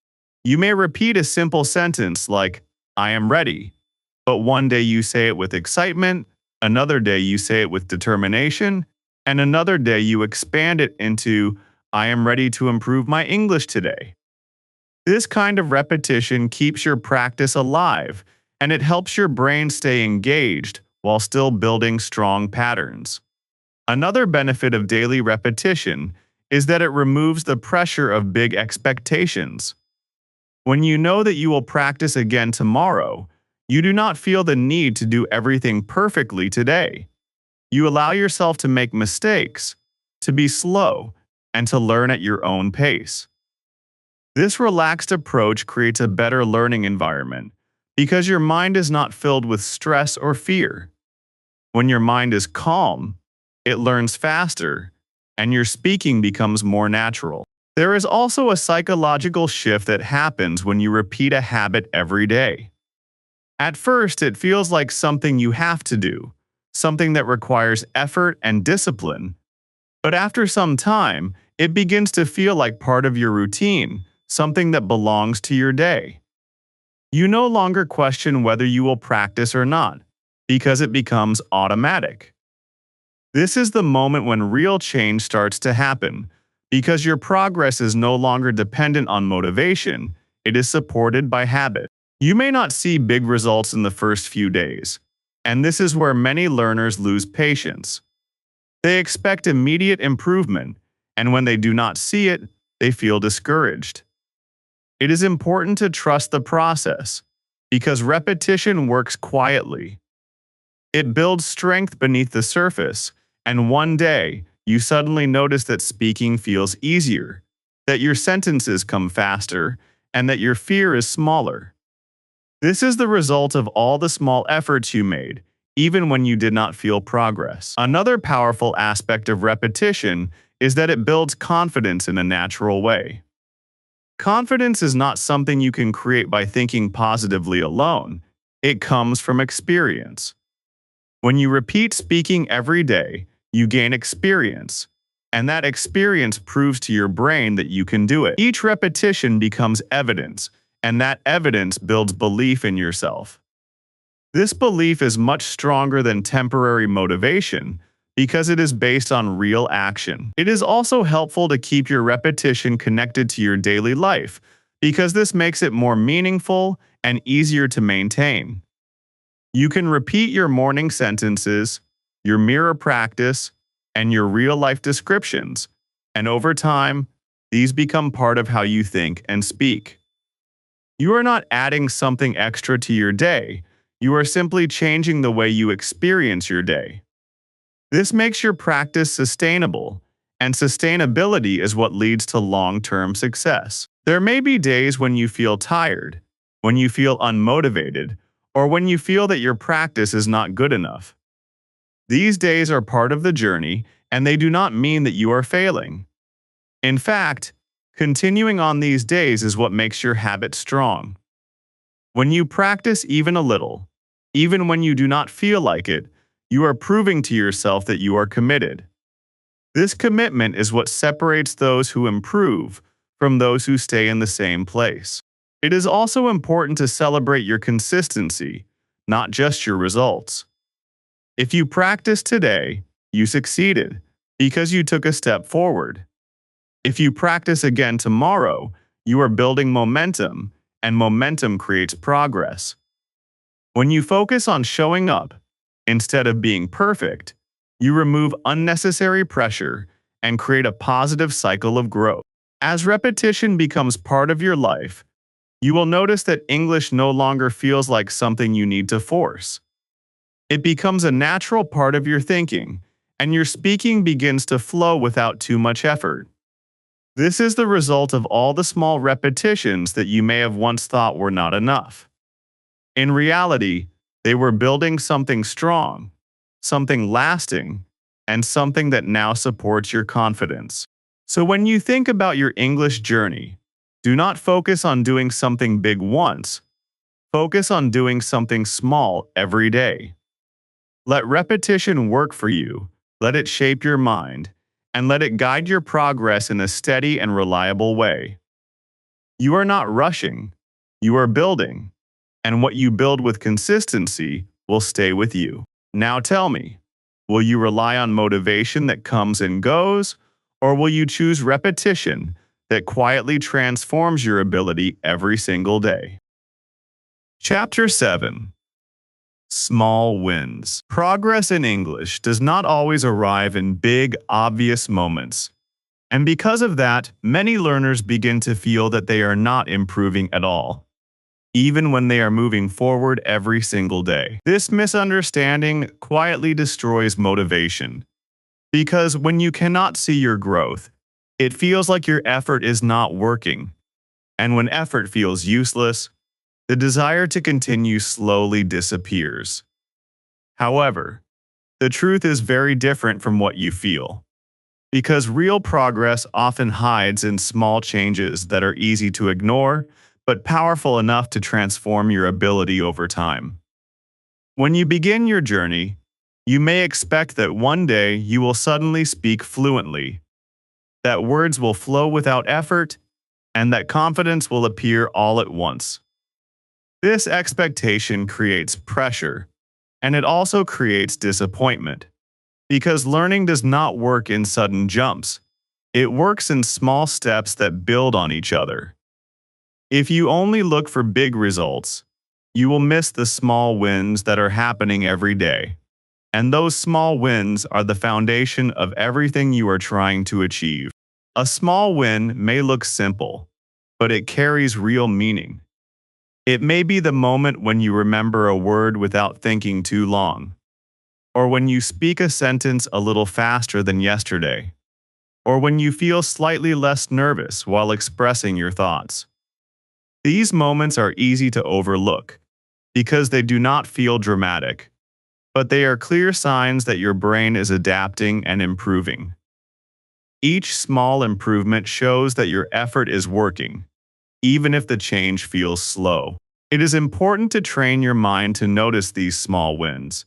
S1: you may repeat a simple sentence like, I am ready, but one day you say it with excitement, another day you say it with determination, and another day you expand it into, I am ready to improve my English today. This kind of repetition keeps your practice alive, and it helps your brain stay engaged while still building strong patterns. Another benefit of daily repetition is that it removes the pressure of big expectations. When you know that you will practice again tomorrow, you do not feel the need to do everything perfectly today. You allow yourself to make mistakes, to be slow, and to learn at your own pace. This relaxed approach creates a better learning environment because your mind is not filled with stress or fear. When your mind is calm, it learns faster, and your speaking becomes more natural. There is also a psychological shift that happens when you repeat a habit every day. At first, it feels like something you have to do, something that requires effort and discipline. But after some time, it begins to feel like part of your routine, something that belongs to your day. You no longer question whether you will practice or not, because it becomes automatic. This is the moment when real change starts to happen, because your progress is no longer dependent on motivation, it is supported by habit. You may not see big results in the first few days, and this is where many learners lose patience. They expect immediate improvement, and when they do not see it, they feel discouraged. It is important to trust the process, because repetition works quietly. It builds strength beneath the surface, and one day, you suddenly notice that speaking feels easier, that your sentences come faster, and that your fear is smaller. This is the result of all the small efforts you made, even when you did not feel progress. Another powerful aspect of repetition is that it builds confidence in a natural way. Confidence is not something you can create by thinking positively alone. It comes from experience. When you repeat speaking every day, you gain experience, and that experience proves to your brain that you can do it. Each repetition becomes evidence, and that evidence builds belief in yourself. This belief is much stronger than temporary motivation because it is based on real action. It is also helpful to keep your repetition connected to your daily life because this makes it more meaningful and easier to maintain. You can repeat your morning sentences, your mirror practice, and your real-life descriptions, and over time, these become part of how you think and speak. You are not adding something extra to your day, you are simply changing the way you experience your day. This makes your practice sustainable, and sustainability is what leads to long-term success. There may be days when you feel tired, when you feel unmotivated, or when you feel that your practice is not good enough. These days are part of the journey, and they do not mean that you are failing. In fact, continuing on these days is what makes your habit strong. When you practice even a little, even when you do not feel like it, you are proving to yourself that you are committed. This commitment is what separates those who improve from those who stay in the same place. It is also important to celebrate your consistency, not just your results. If you practice today, you succeeded because you took a step forward. If you practice again tomorrow, you are building momentum, and momentum creates progress. When you focus on showing up, instead of being perfect, you remove unnecessary pressure and create a positive cycle of growth. As repetition becomes part of your life, you will notice that English no longer feels like something you need to force. It becomes a natural part of your thinking, and your speaking begins to flow without too much effort. This is the result of all the small repetitions that you may have once thought were not enough. In reality, they were building something strong, something lasting, and something that now supports your confidence. So when you think about your English journey, do not focus on doing something big once. Focus on doing something small every day. Let repetition work for you, let it shape your mind, and let it guide your progress in a steady and reliable way. You are not rushing, you are building, and what you build with consistency will stay with you. Now tell me, will you rely on motivation that comes and goes, or will you choose repetition that quietly transforms your ability every single day? Chapter 7. Small wins. Progress in English does not always arrive in big, obvious moments. And because of that, many learners begin to feel that they are not improving at all, even when they are moving forward every single day. This misunderstanding quietly destroys motivation, because when you cannot see your growth, it feels like your effort is not working. And when effort feels useless, the desire to continue slowly disappears. However, the truth is very different from what you feel, because real progress often hides in small changes that are easy to ignore, but powerful enough to transform your ability over time. When you begin your journey, you may expect that one day you will suddenly speak fluently, that words will flow without effort, and that confidence will appear all at once. This expectation creates pressure, and it also creates disappointment, because learning does not work in sudden jumps. It works in small steps that build on each other. If you only look for big results, you will miss the small wins that are happening every day. And those small wins are the foundation of everything you are trying to achieve. A small win may look simple, but it carries real meaning. It may be the moment when you remember a word without thinking too long, or when you speak a sentence a little faster than yesterday, or when you feel slightly less nervous while expressing your thoughts. These moments are easy to overlook because they do not feel dramatic, but they are clear signs that your brain is adapting and improving. Each small improvement shows that your effort is working, even if the change feels slow. It is important to train your mind to notice these small wins,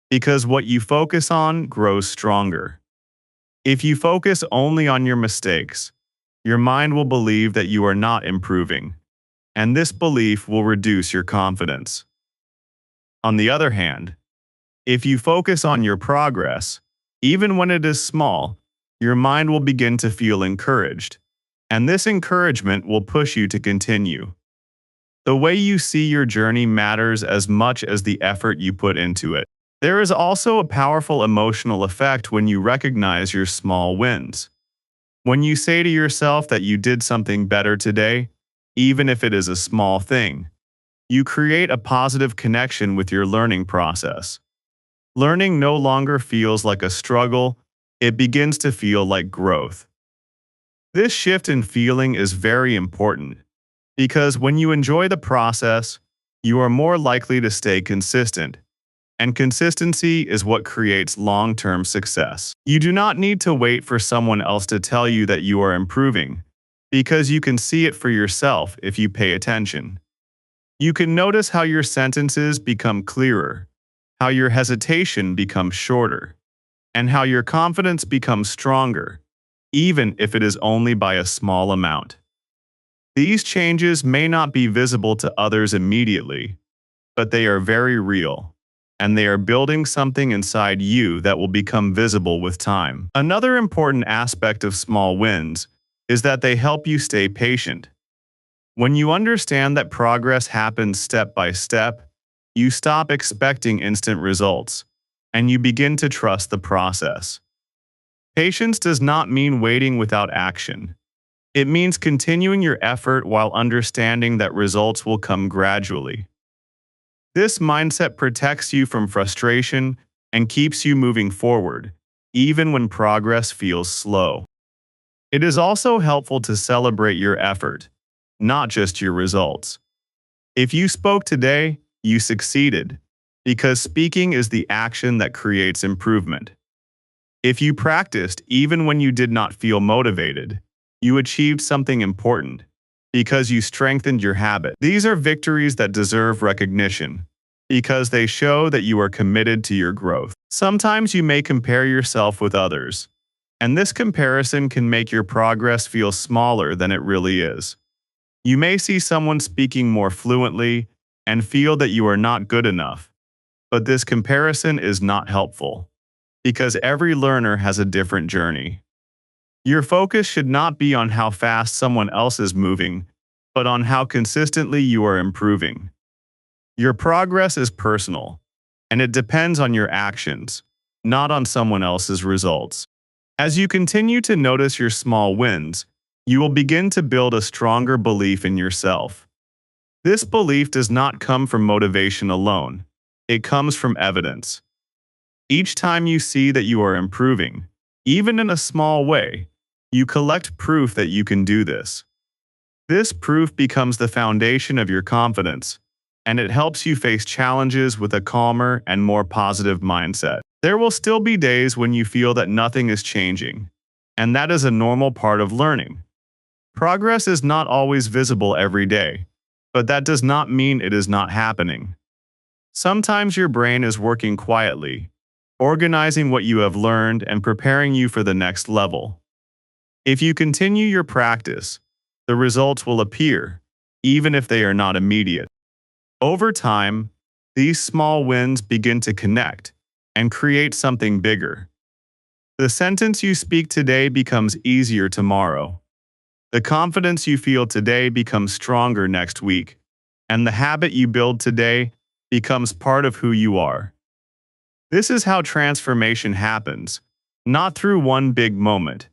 S1: because what you focus on grows stronger. If you focus only on your mistakes, your mind will believe that you are not improving, and this belief will reduce your confidence. On the other hand, if you focus on your progress, even when it is small, your mind will begin to feel encouraged, and this encouragement will push you to continue. The way you see your journey matters as much as the effort you put into it. There is also a powerful emotional effect when you recognize your small wins. When you say to yourself that you did something better today, even if it is a small thing, you create a positive connection with your learning process. Learning no longer feels like a struggle, it begins to feel like growth. This shift in feeling is very important because when you enjoy the process, you are more likely to stay consistent, and consistency is what creates long-term success. You do not need to wait for someone else to tell you that you are improving, because you can see it for yourself if you pay attention. You can notice how your sentences become clearer, how your hesitation becomes shorter, and how your confidence becomes stronger, even if it is only by a small amount. These changes may not be visible to others immediately, but they are very real, and they are building something inside you that will become visible with time. Another important aspect of small wins is that they help you stay patient. When you understand that progress happens step by step, you stop expecting instant results, and you begin to trust the process. Patience does not mean waiting without action. It means continuing your effort while understanding that results will come gradually. This mindset protects you from frustration and keeps you moving forward, even when progress feels slow. It is also helpful to celebrate your effort, not just your results. If you spoke today, you succeeded, because speaking is the action that creates improvement. If you practiced even when you did not feel motivated, you achieved something important, because you strengthened your habit. These are victories that deserve recognition, because they show that you are committed to your growth. Sometimes you may compare yourself with others, and this comparison can make your progress feel smaller than it really is. You may see someone speaking more fluently and feel that you are not good enough, but this comparison is not helpful, because every learner has a different journey. Your focus should not be on how fast someone else is moving, but on how consistently you are improving. Your progress is personal, and it depends on your actions, not on someone else's results. As you continue to notice your small wins, you will begin to build a stronger belief in yourself. This belief does not come from motivation alone. It comes from evidence. Each time you see that you are improving, even in a small way, you collect proof that you can do this. This proof becomes the foundation of your confidence, and it helps you face challenges with a calmer and more positive mindset. There will still be days when you feel that nothing is changing, and that is a normal part of learning. Progress is not always visible every day, but that does not mean it is not happening. Sometimes your brain is working quietly, organizing what you have learned and preparing you for the next level. If you continue your practice, the results will appear, even if they are not immediate. Over time, these small wins begin to connect and create something bigger. The sentence you speak today becomes easier tomorrow. The confidence you feel today becomes stronger next week, and the habit you build today becomes part of who you are. This is how transformation happens, not through one big moment,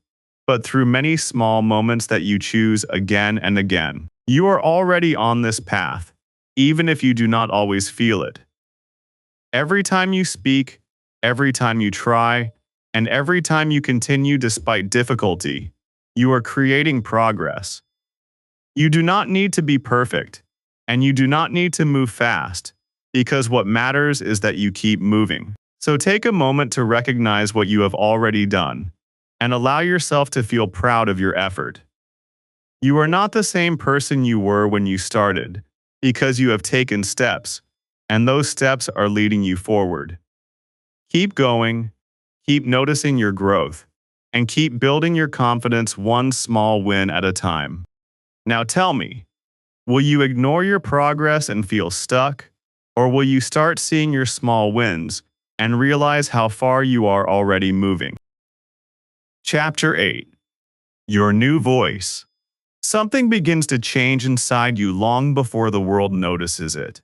S1: but through many small moments that you choose again and again. You are already on this path, even if you do not always feel it. Every time you speak, every time you try, and every time you continue despite difficulty, you are creating progress. You do not need to be perfect, and you do not need to move fast, because what matters is that you keep moving. So take a moment to recognize what you have already done, and allow yourself to feel proud of your effort. You are not the same person you were when you started, because you have taken steps, and those steps are leading you forward. Keep going, keep noticing your growth, and keep building your confidence one small win at a time. Now tell me, will you ignore your progress and feel stuck, or will you start seeing your small wins and realize how far you are already moving? Chapter 8. Your New Voice. Something begins to change inside you long before the world notices it.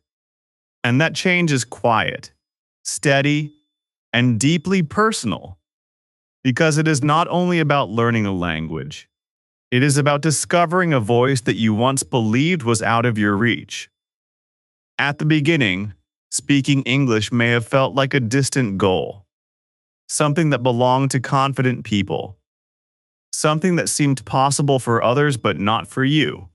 S1: And that change is quiet, steady, and deeply personal. Because it is not only about learning a language. It is about discovering a voice that you once believed was out of your reach. At the beginning, Speaking English may have felt like a distant goal, something that belonged to confident people, something that seemed possible for others but not for you.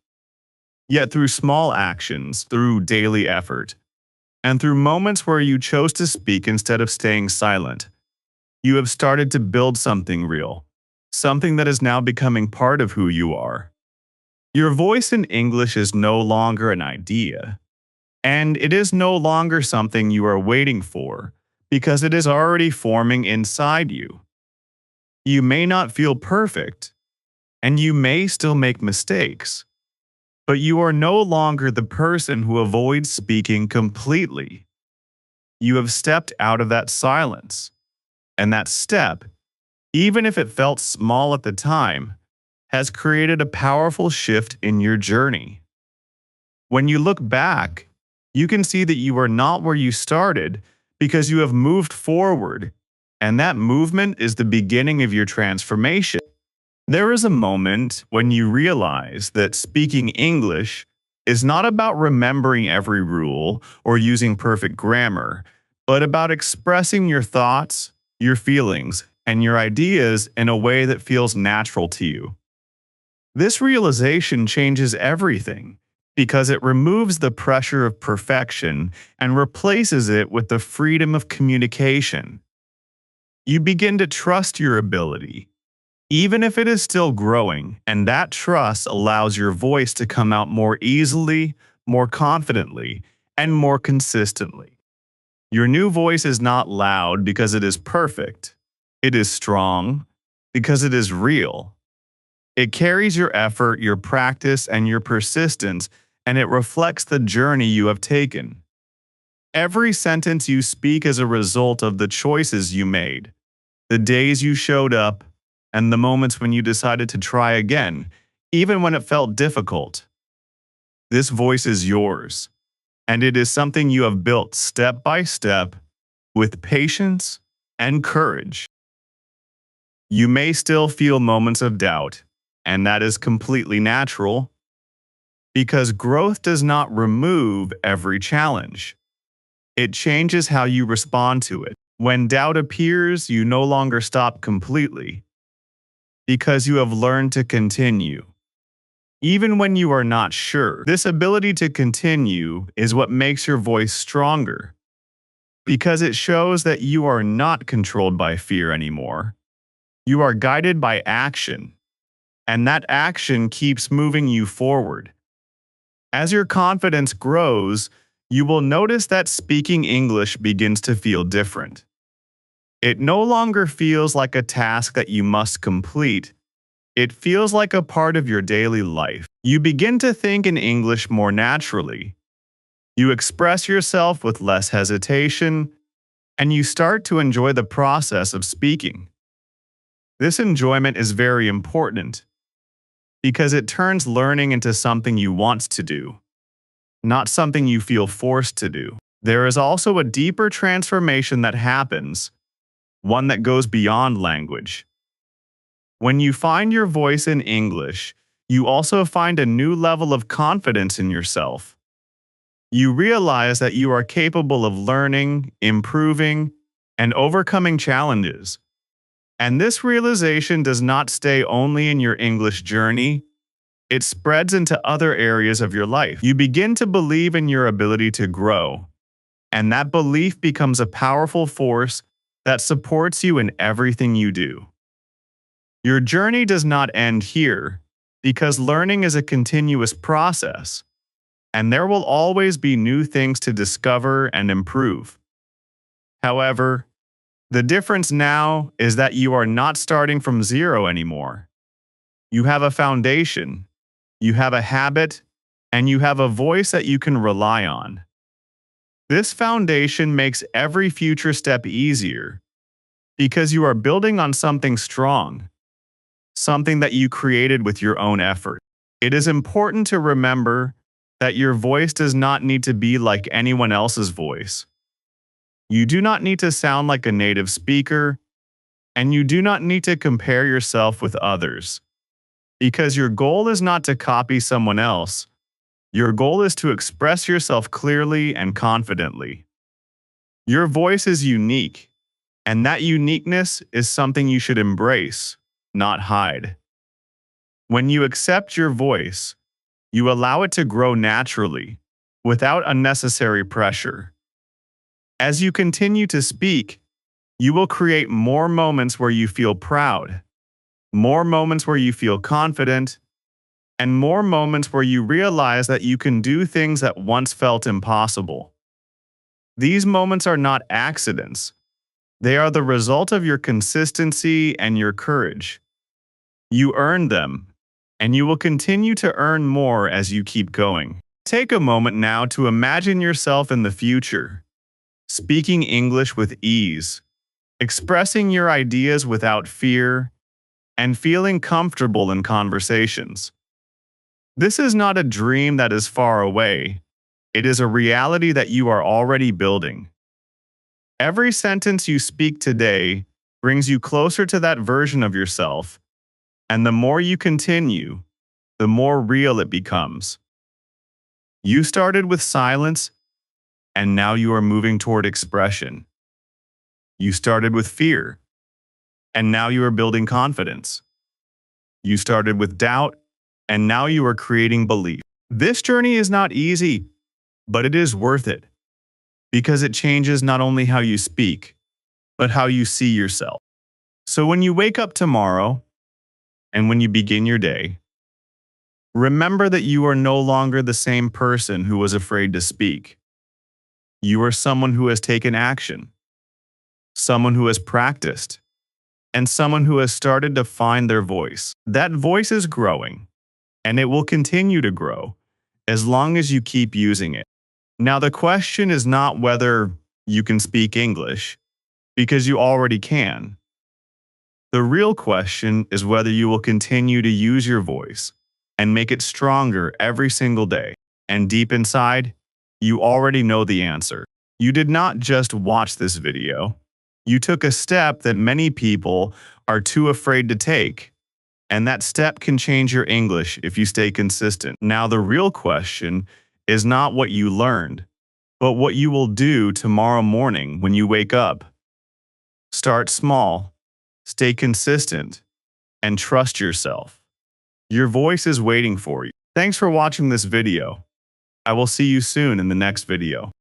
S1: Yet through small actions, through daily effort, and through moments where you chose to speak instead of staying silent, you have started to build something real, something that is now becoming part of who you are. Your voice in English is no longer an idea, and it is no longer something you are waiting for, because it is already forming inside you. You may not feel perfect, and you may still make mistakes, but you are no longer the person who avoids speaking completely. You have stepped out of that silence, and that step, even if it felt small at the time, has created a powerful shift in your journey. When you look back, you can see that you are not where you started because you have moved forward, and that movement is the beginning of your transformation. There is a moment when you realize that speaking English is not about remembering every rule or using perfect grammar, but about expressing your thoughts, your feelings, and your ideas in a way that feels natural to you. This realization changes everything because it removes the pressure of perfection and replaces it with the freedom of communication. You begin to trust your ability, even if it is still growing, and that trust allows your voice to come out more easily, more confidently, and more consistently. Your new voice is not loud because it is perfect. It is strong because it is real. It carries your effort, your practice, and your persistence, and it reflects the journey you have taken. Every sentence you speak is a result of the choices you made, the days you showed up, and the moments when you decided to try again, even when it felt difficult. This voice is yours, and it is something you have built step by step with patience and courage. You may still feel moments of doubt, and that is completely natural because growth does not remove every challenge. It changes how you respond to it. When doubt appears, you no longer stop completely because you have learned to continue. Even when you are not sure, this ability to continue is what makes your voice stronger because it shows that you are not controlled by fear anymore. You are guided by action, and that action keeps moving you forward. As your confidence grows, you will notice that speaking English begins to feel different. It no longer feels like a task that you must complete. It feels like a part of your daily life. You begin to think in English more naturally. You express yourself with less hesitation, and you start to enjoy the process of speaking. This enjoyment is very important because it turns learning into something you want to do, not something you feel forced to do. There is also a deeper transformation that happens, one that goes beyond language. When you find your voice in English, you also find a new level of confidence in yourself. You realize that you are capable of learning, improving, and overcoming challenges. And this realization does not stay only in your English journey, it spreads into other areas of your life. You begin to believe in your ability to grow, and that belief becomes a powerful force that supports you in everything you do. Your journey does not end here, because learning is a continuous process, and there will always be new things to discover and improve. However, the difference now is that you are not starting from zero anymore. You have a foundation, you have a habit, and you have a voice that you can rely on. This foundation makes every future step easier because you are building on something strong, something that you created with your own effort. It is important to remember that your voice does not need to be like anyone else's voice. You do not need to sound like a native speaker, and you do not need to compare yourself with others, because your goal is not to copy someone else. Your goal is to express yourself clearly and confidently. Your voice is unique, and that uniqueness is something you should embrace, not hide. When you accept your voice, you allow it to grow naturally, without unnecessary pressure. As you continue to speak, you will create more moments where you feel proud, more moments where you feel confident, and more moments where you realize that you can do things that once felt impossible. These moments are not accidents. They are the result of your consistency and your courage. You earned them, and you will continue to earn more as you keep going. Take a moment now to imagine yourself in the future, speaking English with ease, expressing your ideas without fear, and feeling comfortable in conversations. This is not a dream that is far away. It is a reality that you are already building. Every sentence you speak today brings you closer to that version of yourself, and the more you continue, the more real it becomes. You started with silence, and now you are moving toward expression. You started with fear, and now you are building confidence. You started with doubt, and now you are creating belief. This journey is not easy, but it is worth it, because it changes not only how you speak, but how you see yourself. So when you wake up tomorrow, and when you begin your day, remember that you are no longer the same person who was afraid to speak. You are someone who has taken action, someone who has practiced, and someone who has started to find their voice. That voice is growing, and it will continue to grow as long as you keep using it. Now, the question is not whether you can speak English, because you already can. The real question is whether you will continue to use your voice and make it stronger every single day. And deep inside, you already know the answer. You did not just watch this video. You took a step that many people are too afraid to take. And that step can change your English if you stay consistent. Now, the real question is not what you learned, but what you will do tomorrow morning when you wake up. Start small, stay consistent, and trust yourself. Your voice is waiting for you. Thanks for watching this video. I will see you soon in the next video.